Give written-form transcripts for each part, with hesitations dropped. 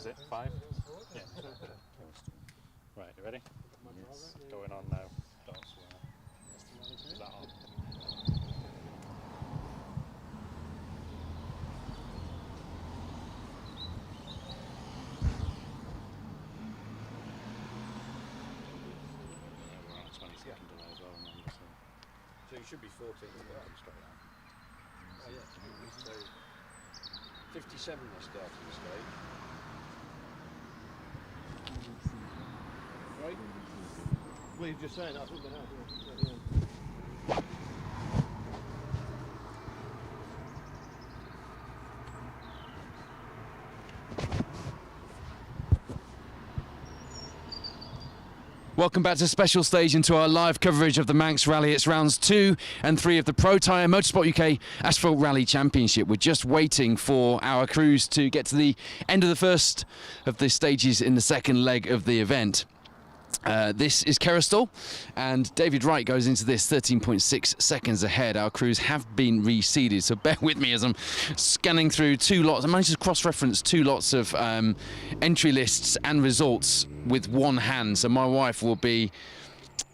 is it? 5? Yeah. Right, you ready? Yes. Going on now. Is that on? We're on 20-second delay as well, remember, so you should be 14 straight out. Oh yeah, so 57 they started the stage. Right? Well, you're just saying that's what they have. Welcome back to Special Stage into our live coverage of the Manx Rally. It's rounds 2 and 3 of the Pro Tyre Motorsport UK Asphalt Rally Championship. We're just waiting for our crews to get to the end of the first of the stages in the second leg of the event. This is Kerristal, and David Wright goes into this 13.6 seconds ahead. Our crews have been reseeded, so bear with me as I'm scanning through two lots. I managed to cross-reference two lots of entry lists and results with one hand, so my wife will be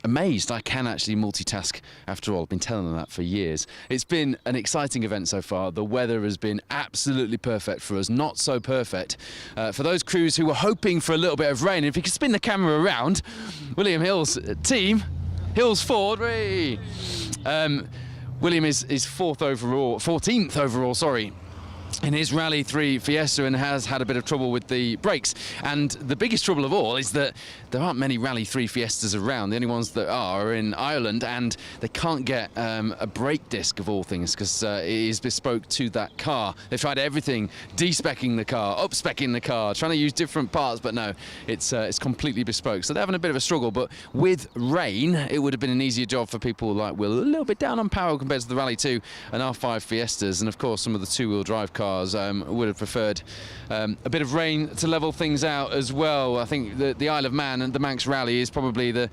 amazed I can actually multitask after all. I've been telling them that for years. It's been an exciting event so far. The weather has been absolutely perfect for us, not so perfect for those crews who were hoping for a little bit of rain. If you could spin the camera around, William Hill's team, Hills Ford, William is 14th overall, sorry, in his Rally 3 Fiesta, and has had a bit of trouble with the brakes. And the biggest trouble of all is that there aren't many Rally 3 Fiestas around. The only ones that are in Ireland, and they can't get a brake disc of all things because it is bespoke to that car. They've tried everything, de-speccing the car, up-speccing the car, trying to use different parts, but no, it's completely bespoke. So they're having a bit of a struggle, but with rain, it would have been an easier job for people like Will, a little bit down on power compared to the Rally 2 and R5 Fiestas, and of course some of the two-wheel drive cars would have preferred a bit of rain to level things out as well. I think the Isle of Man and the Manx Rally is probably the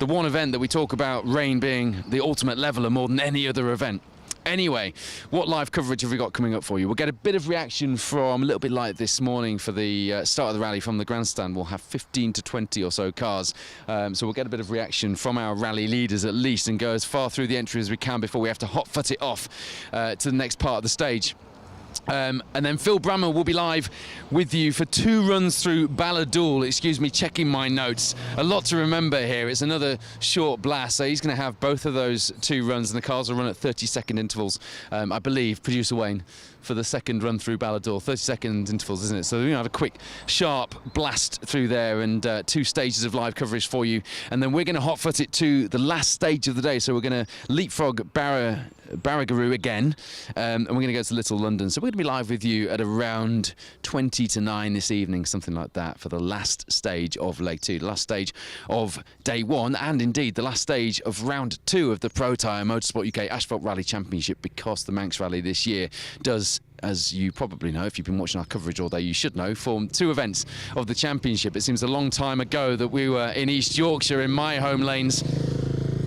one event that we talk about rain being the ultimate leveler more than any other event. Anyway, what live coverage have we got coming up for you? We'll get a bit of reaction from, a little bit like this morning for the start of the rally from the grandstand. We'll have 15 to 20 or so cars. So we'll get a bit of reaction from our rally leaders at least, and go as far through the entry as we can before we have to hot foot it off to the next part of the stage. And then Phil Brammer will be live with you for 2 runs through Balladool. Excuse me, checking my notes. A lot to remember here. It's another short blast, so he's going to have both of those 2 runs, and the cars will run at 30-second intervals, I believe, producer Wayne, for the second run through Balladool. 30-second intervals, isn't it? So we're going to have a quick, sharp blast through there, and 2 stages of live coverage for you. And then we're going to hot-foot it to the last stage of the day. So we're going to leapfrog Barragaroo again, and we're going to go to Little London. So we're going to be live with you at around 20 to 9 this evening, something like that, for the last stage of leg 2, the last stage of day 1, and indeed the last stage of round 2 of the Pro Tyre Motorsport UK Asphalt Rally Championship, because the Manx Rally this year does, as you probably know, if you've been watching our coverage all day, you should know, form 2 events of the championship. It seems a long time ago that we were in East Yorkshire, in my home lanes,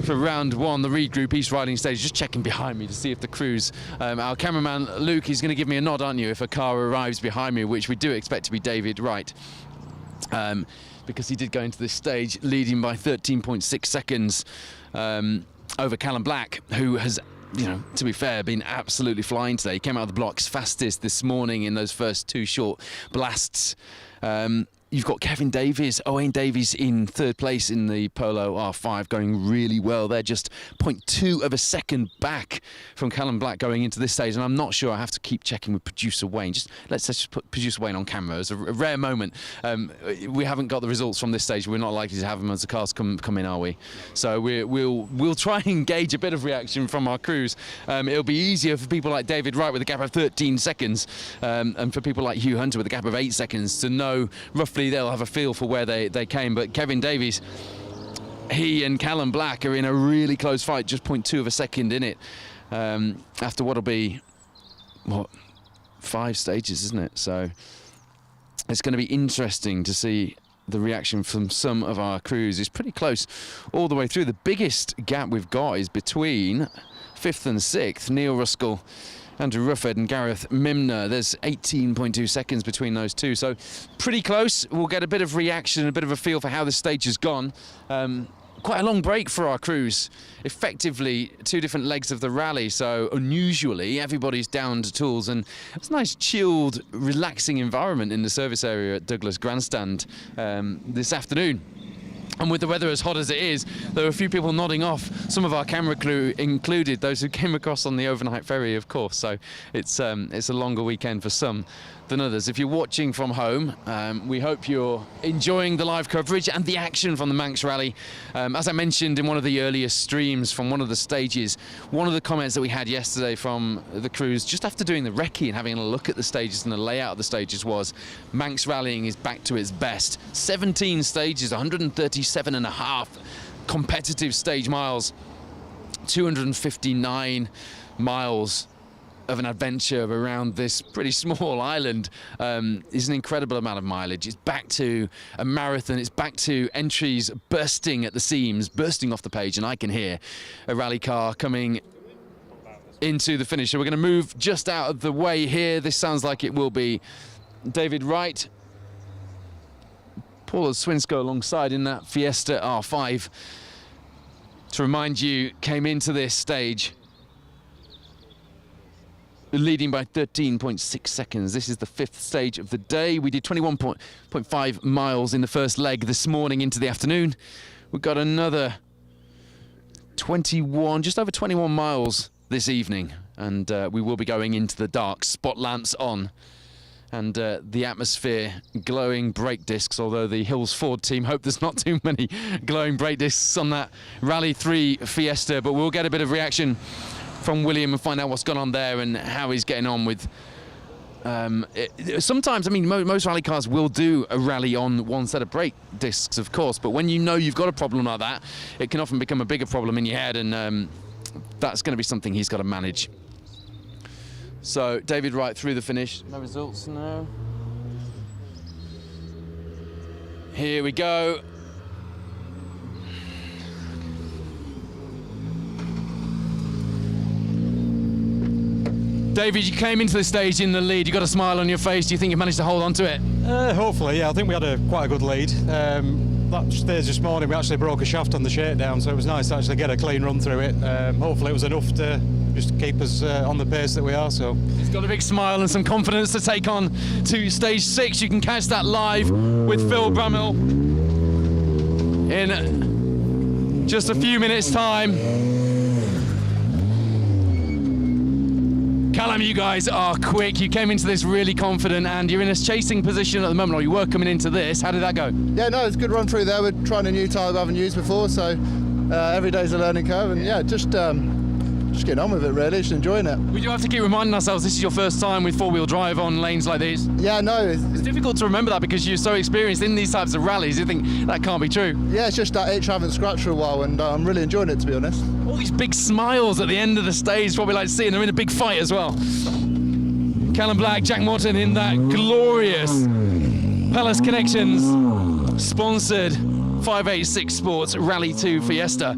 for round 1, the Reed Group East Riding Stage. Just checking behind me to see if the crews, our cameraman Luke, is going to give me a nod, aren't you, if a car arrives behind me, which we do expect to be David Wright, because he did go into this stage leading by 13.6 seconds over Callum Black, who has, you know, to be fair, been absolutely flying today. He came out of the blocks fastest this morning in those first 2 short blasts. You've got Kevin Davies, Owain Davies in 3rd place in the Polo R5, going really well. They're just 0.2 of a second back from Callum Black going into this stage. And I'm not sure, I have to keep checking with producer Wayne. Let's just put producer Wayne on camera. It's a rare moment. We haven't got the results from this stage. We're not likely to have them as the cars come in, are we? So we'll try and gauge a bit of reaction from our crews. It'll be easier for people like David Wright with a gap of 13 seconds, and for people like Hugh Hunter with a gap of 8 seconds to know roughly. They'll have a feel for where they came. But Kevin Davies, he and Callum Black are in a really close fight, just 0.2 of a second in it, after what'll be, 5 stages, isn't it? So it's going to be interesting to see the reaction from some of our crews. It's pretty close all the way through. The biggest gap we've got is between 5th and 6th. Neil Ruskell Andrew Rufford and Gareth Mimner. There's 18.2 seconds between those two, so pretty close. We'll get a bit of reaction, a bit of a feel for how this stage has gone. Quite a long break for our crews. Effectively, 2 different legs of the rally, so unusually everybody's down to tools, and it's a nice chilled, relaxing environment in the service area at Douglas Grandstand this afternoon. And with the weather as hot as it is, there were a few people nodding off, some of our camera crew included, those who came across on the overnight ferry, of course. So it's a longer weekend for some than others. If you're watching from home, we hope you're enjoying the live coverage and the action from the Manx Rally. As I mentioned in one of the earlier streams from one of the stages, one of the comments that we had yesterday from the crews just after doing the recce and having a look at the stages and the layout of the stages was Manx rallying is back to its best. 17 stages, 137.5 competitive stage miles, 259 miles of an adventure around this pretty small island is an incredible amount of mileage. It's back to a marathon. It's back to entries bursting at the seams, bursting off the page, and I can hear a rally car coming into the finish. So we're going to move just out of the way here. This sounds like it will be David Wright. Paula Swinsko alongside in that Fiesta R5. To remind you, came into this stage leading by 13.6 seconds. This is the 5th stage of the day. We did 21.5 miles in the first leg this morning into the afternoon. We've got another 21, just over 21 miles this evening. And we will be going into the dark, spot lamps on. And the atmosphere, glowing brake discs, although the Hills Ford team hope there's not too many glowing brake discs on that Rally 3 Fiesta. But we'll get a bit of reaction from William and find out what's gone on there and how he's getting on with sometimes, I mean, most rally cars will do a rally on one set of brake discs, of course, but when you know you've got a problem like that, it can often become a bigger problem in your head, and that's going to be something he's got to manage. So David Wright through the finish. No results, no. Here we go. David, you came into the stage in the lead. You got a smile on your face. Do you think you managed to hold on to it? Hopefully, yeah. I think we had quite a good lead. That stage this morning, we actually broke a shaft on the shakedown, so it was nice to actually get a clean run through it. Hopefully it was enough to just keep us on the pace that we are. So he's got a big smile and some confidence to take on to stage 6. You can catch that live with Phil Bramhill in just a few minutes' time. Callum, you guys are quick. You came into this really confident and you're in a chasing position at the moment, or you were coming into this. How did that go? Yeah, no, it's a good run through there. We're trying a new tyre we haven't used before, so every day's a learning curve, and yeah, just getting on with it really, just enjoying it. We do have to keep reminding ourselves this is your first time with four-wheel drive on lanes like these. Yeah, no. It's difficult to remember that because you're so experienced in these types of rallies, you think that can't be true. Yeah, it's just that itch I haven't scratched for a while, and I'm really enjoying it, to be honest. All these big smiles at the end of the stage, what we like to see, and they're in a big fight as well. Callum Black, Jack Morton in that glorious Palace Connections sponsored 586 Sports Rally 2 Fiesta.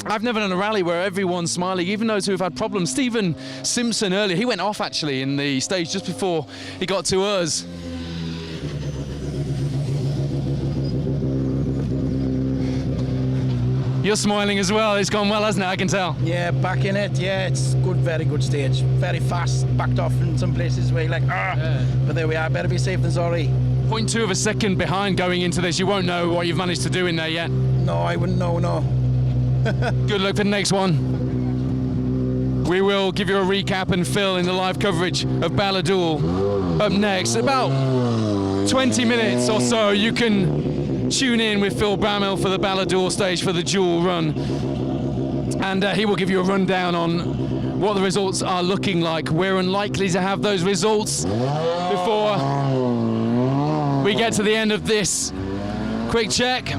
I've never done a rally where everyone's smiling, even those who have had problems. Stephen Simpson earlier, he went off actually in the stage just before he got to us. You're smiling as well. It's gone well, hasn't it? I can tell. Yeah, back in it. Yeah, it's good, very good stage. Very fast, backed off in some places where you're like, yeah. But there we are. Better be safe than sorry. 0.2 of a second behind going into this. You won't know what you've managed to do in there yet. No, I wouldn't know, no. Good luck for the next one. We will give you a recap and fill in the live coverage of Balladool up next. About 20 minutes or so, you can tune in with Phil Bramhill for the Balladool stage for the dual run. And he will give you a rundown on what the results are looking like. We're unlikely to have those results before we get to the end of this quick check.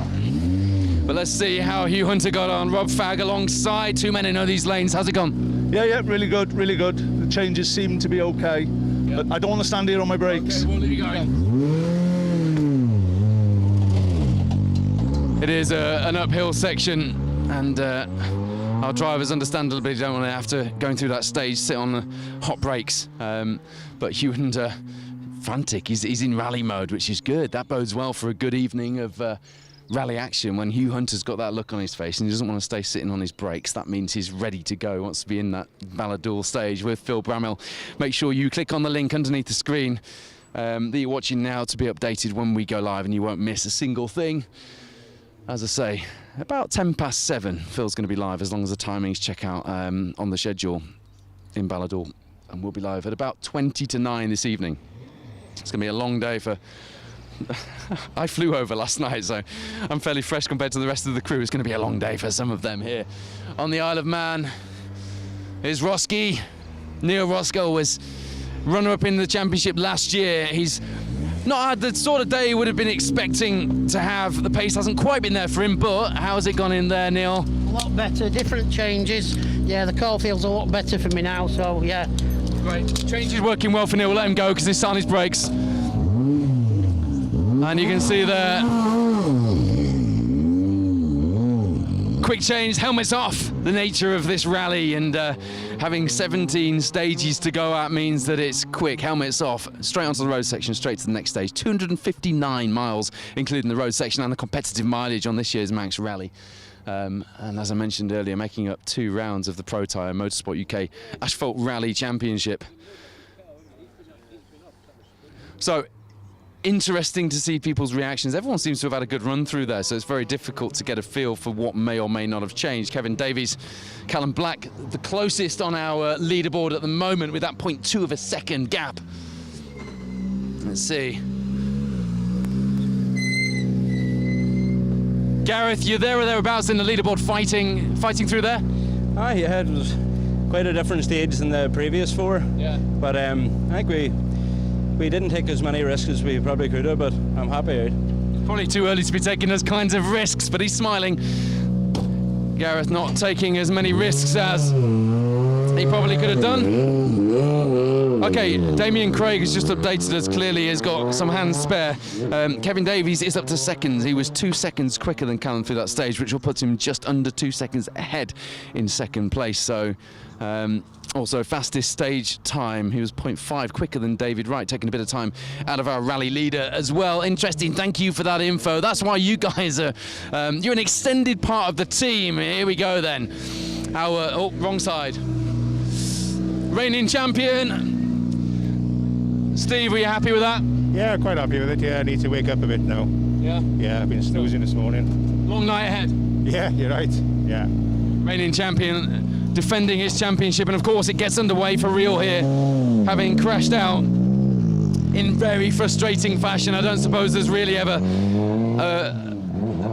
But let's see how Hugh Hunter got on. Rob Fagg alongside, two men who know these lanes. How's it gone? Yeah, really good, really good. The changes seem to be okay, but I don't want to stand here on my brakes. Okay, we'll leave you going. It is an uphill section, and Our drivers understandably don't want to have to, going through that stage, sit on the hot brakes. But Hugh Hunter, frantic, he's in rally mode, which is good. That bodes well for a good evening of rally action. When Hugh Hunter's got that look on his face and he doesn't want to stay sitting on his brakes, that means he's ready to go, wants to be in that Ballador stage with Phil Bramhill. Make sure you click on the link underneath the screen that you're watching now to be updated when we go live, and you won't miss a single thing. As I say, about 7:10, Phil's going to be live, as long as the timings check out on the schedule in Ballador, and we'll be live at about 20 to 9 this evening. It's going to be a long day for... I flew over last night, so I'm fairly fresh compared to the rest of the crew. It's going to be a long day for some of them here. On the Isle of Man is Roski. Neil Roscoe was runner-up in the championship last year. He's not had the sort of day he would have been expecting to have. The pace hasn't quite been there for him, but how's it gone in there, Neil? A lot better, different changes. Yeah, the car feels a lot better for me now, so yeah. Great. Change is working well for Neil. We'll let him go because he's on his brakes. And you can see there, quick change, helmets off. The nature of this rally, and having 17 stages to go at means that it's quick, helmets off, straight onto the road section, straight to the next stage. 259 miles, including the road section and the competitive mileage on this year's Manx rally. And as I mentioned earlier, making up 2 rounds of the Pro Tyre Motorsport UK Asphalt Rally Championship. So, interesting to see people's reactions. Everyone seems to have had a good run through there, so it's very difficult to get a feel for what may or may not have changed. Kevin Davies, Callum Black, the closest on our leaderboard at the moment with that 0.2 of a second gap. Let's see. Gareth, you're there or thereabouts in the leaderboard, fighting through there? Ah, yeah, it was quite a different stage than the previous 4. Yeah. But I think we didn't take as many risks as we probably could have, but I'm happy out. Probably too early to be taking those kinds of risks, but he's smiling. Gareth not taking as many risks as he probably could have done. Okay, Damien Craig has just updated us. Clearly has got some hands spare. Kevin Davies is up to seconds. He was 2 seconds quicker than Callum through that stage, which will put him just under 2 seconds ahead in second place. So also fastest stage time, he was 0.5 quicker than David Wright, taking a bit of time out of our rally leader as well. Interesting, thank you for that info. That's why you guys are, you're an extended part of the team. Here we go then. Our, oh, wrong side. Reigning champion. Steve, were you happy with that? Yeah, quite happy with it. Yeah, I need to wake up a bit now. Yeah? Yeah, I've been snoozing this morning. Long night ahead. Yeah, you're right. Yeah. Reigning champion, defending his championship, and of course it gets underway for real here, having crashed out in very frustrating fashion. I don't suppose there's really ever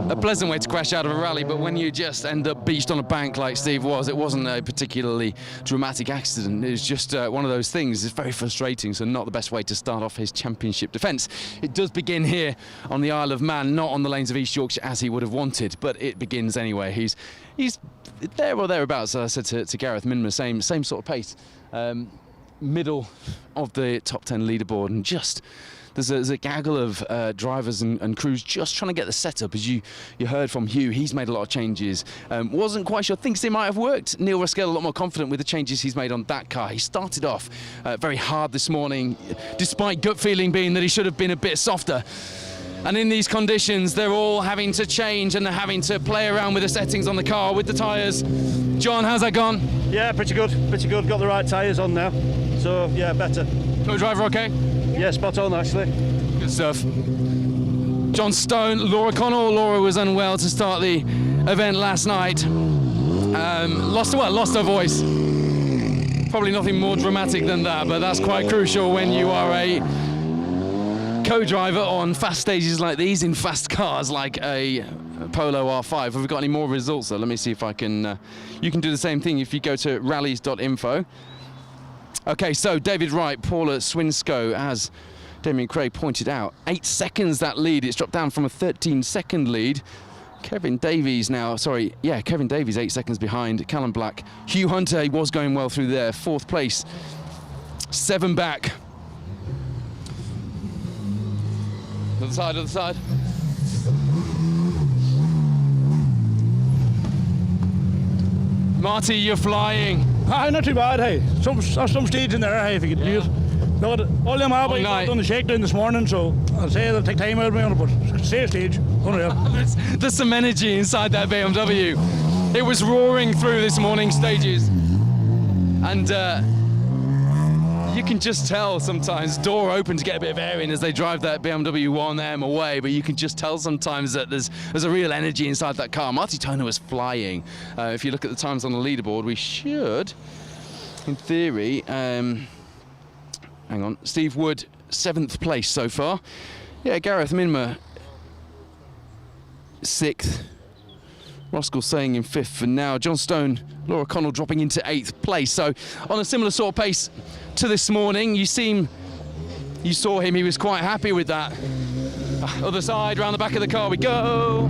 a pleasant way to crash out of a rally, but when you just end up beached on a bank like Steve was, it wasn't a particularly dramatic accident. It was just one of those things. It's very frustrating, so not the best way to start off his championship defence. It does begin here on the Isle of Man, not on the lanes of East Yorkshire as he would have wanted, but it begins anyway. He's there or thereabouts, as I said to Gareth, minimum same sort of pace. Middle of the top 10 leaderboard, and just there's a gaggle of drivers and crews just trying to get the setup. As you heard from Hugh, he's made a lot of changes. Wasn't quite sure, thinks they might have worked. Neil Roscoe a lot more confident with the changes he's made on that car. He started off very hard this morning, despite gut feeling being that he should have been a bit softer. And in these conditions, they're all having to change and they're having to play around with the settings on the car, with the tyres. John, how's that gone? Yeah, pretty good. Got the right tyres on now. So, yeah, better. Co-driver okay? Yeah, spot on, actually. Good stuff. John Stone, Laura Connell. Laura was unwell to start the event last night. Lost her voice. Probably nothing more dramatic than that, but that's quite crucial when you are a co-driver on fast stages like these in fast cars like a Polo R5. Have we got any more results though? Let me see if I can, you can do the same thing if you go to rallies.info. Okay, so David Wright, Paula Swinsko, as Damien Craig pointed out, 8 seconds that lead. It's dropped down from a 13-second lead. Kevin Davies 8 seconds behind. Callum Black. Hugh Hunter, he was going well through there, 4th place, 7 back. Other side. Marty, you're flying. Not too bad, hey. Some stage in there, hey, if you could use. No, all them Albies done the shakedown this morning, so I'll say they'll take time out of me on it, but safe stage, unreal. There's some energy inside that BMW. It was roaring through this morning's stages, and you can just tell sometimes, door open to get a bit of air in as they drive that BMW 1M away, but you can just tell sometimes that there's a real energy inside that car. Marty Toner was flying. If you look at the times on the leaderboard, we should, in theory, hang on, Steve Wood, 7th place so far. Yeah, Gareth Minmer, 6th. Roskell saying in 5th for now. John Stone, Laura Connell dropping into 8th place. So on a similar sort of pace to this morning. You saw him, he was quite happy with that. Other side, round the back of the car we go.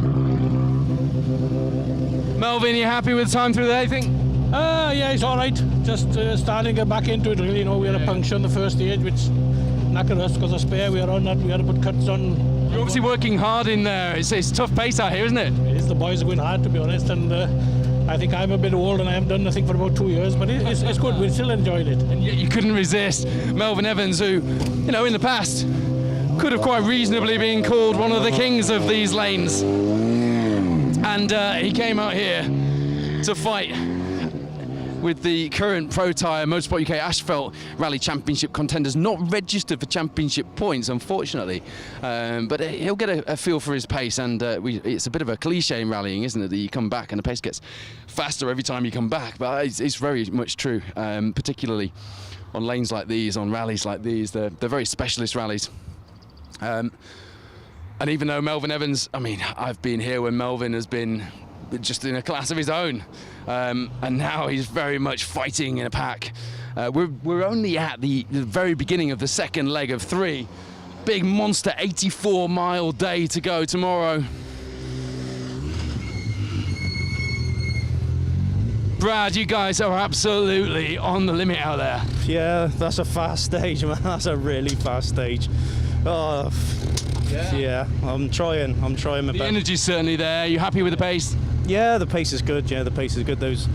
Melvin, you happy with the time through the day, think? Yeah, it's all right. Just starting to get back into it, really. You know, we had a puncture on the first stage, which knackered us because of spare. We were on that. We had to put cuts on. You're obviously working hard in there. It's tough pace out here, isn't it? It is. The boys are going hard, to be honest. And I think I'm a bit old and I haven't done nothing for about 2 years, but it's good. We're still enjoying it. And yet you couldn't resist Melvin Evans, who, you know, in the past could have quite reasonably been called one of the kings of these lanes. And he came out here to fight with the current Pro Tyre Motorsport UK Asphalt Rally Championship contenders, not registered for championship points, unfortunately. But he'll get a feel for his pace, and it's a bit of a cliche in rallying, isn't it, that you come back and the pace gets faster every time you come back. But it's very much true, particularly on lanes like these, on rallies like these. They're very specialist rallies. And even though Melvin Evans, I mean, I've been here when Melvin has been just in a class of his own, and now he's very much fighting in a pack. We're only at the very beginning of the second leg of 3. Big monster 84-mile day to go tomorrow. Brad, you guys are absolutely on the limit out there. Yeah, that's a fast stage, man. That's a really fast stage. Oh, yeah, I'm trying my best. The energy's certainly there. You happy with the pace? Yeah, the pace is good. Yeah, the pace is good. Those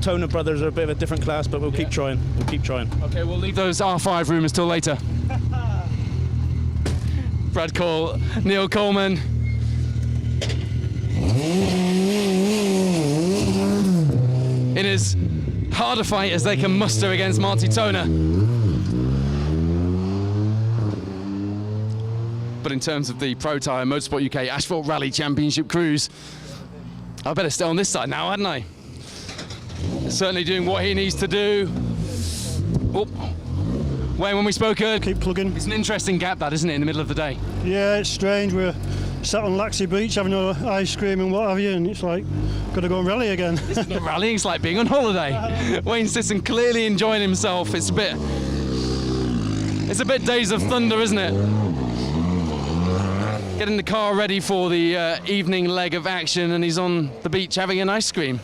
Toner brothers are a bit of a different class, but we'll keep trying. We'll keep trying. Okay, we'll leave those R5 rumours till later. Brad Cole, Neil Coleman. In as hard a fight as they can muster against Marty Toner. But in terms of the Pro Tyre Motorsport UK Asphalt Rally Championship Cruise, I better stay on this side now, hadn't I? Certainly doing what he needs to do. Oh. Wayne, when we spoke earlier, keep plugging. It's an interesting gap, that, isn't it, in the middle of the day? Yeah, it's strange. We're sat on Laxey Beach having ice cream and what have you, and it's like, got to go and rally again. This is not rallying, it's like being on holiday. Wayne Sisson clearly enjoying himself. It's a bit Days of Thunder, isn't it? Getting the car ready for the evening leg of action, and he's on the beach having an ice cream.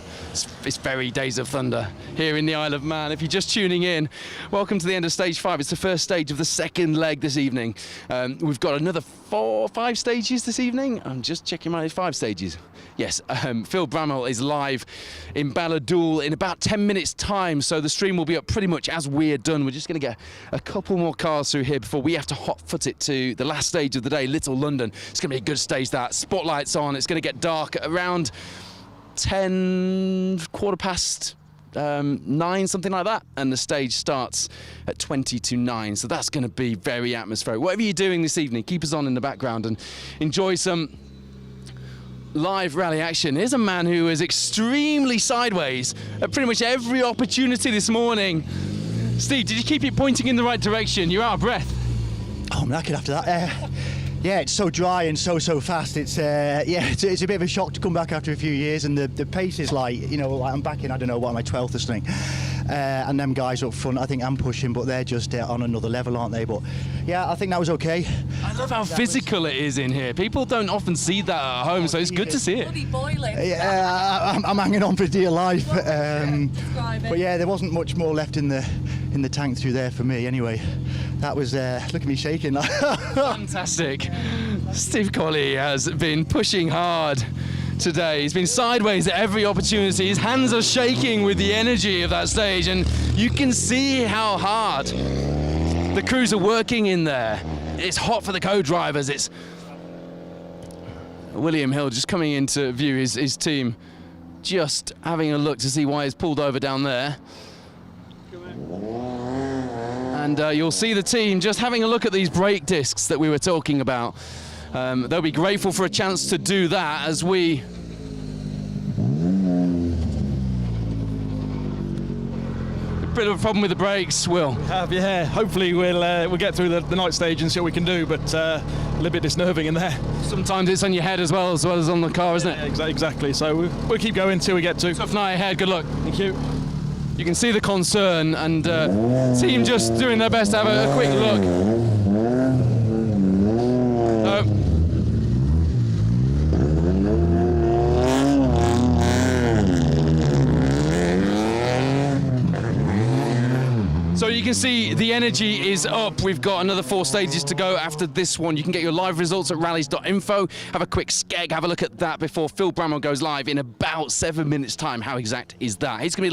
It's very Days of Thunder here in the Isle of Man. If you're just tuning in, welcome to the end of stage 5. It's the first stage of the second leg this evening. We've got another 5 stages this evening. I'm just checking my 5 stages. Yes, Phil Bramwell is live in Balladool in about 10 minutes time, so the stream will be up pretty much as we're done. We're just going to get a couple more cars through here before we have to hot foot it to the last stage of the day, Little London. It's going to be a good stage, that. Spotlights on. It's going to get dark at around 10, quarter past 9, something like that, and the stage starts at 20 to 9, so that's going to be very atmospheric. Whatever you're doing this evening, keep us on in the background and enjoy some live rally action. Here's a man who is extremely sideways at pretty much every opportunity this morning. Steve, did you keep it pointing in the right direction? You're out of breath. Oh, I'm knackered after that. Yeah, it's so dry and so fast. It's it's a bit of a shock to come back after a few years, and the pace is like, you know, like I'm back in, I don't know, what am I, 12th or something. And them guys up front, I think I'm pushing, but they're just on another level, aren't they? But yeah, I think that was okay. I love how physical it is in here. People don't often see that at home, so it's good to see it. Bloody boiling. Yeah, I'm hanging on for dear life. But yeah, there wasn't much more left in the tank through there for me. Anyway, that was look at me shaking. Fantastic. Steve Colley has been pushing hard today. He's been sideways at every opportunity. His hands are shaking with the energy of that stage, and you can see how hard the crews are working in there. It's hot for the co-drivers. It's William Hill just coming in to view his team, just having a look to see why he's pulled over down there. And you'll see the team just having a look at these brake discs that we were talking about. They'll be grateful for a chance to do that as we bit of a problem with the brakes, Will. Yeah, hopefully we'll get through the night stage and see what we can do, but a little bit disnerving in there. Sometimes it's on your head as well as on the car, isn't it? Yeah, exactly, so we'll keep going until we get to. Tough night ahead, good luck. Thank you. You can see the concern, and team just doing their best to have a quick look. So you can see the energy is up. We've got another 4 stages to go after this one. You can get your live results at rallies.info. Have a quick skeg, have a look at that before Phil Bramwell goes live in about 7 minutes' time. How exact is that? He's going to be live.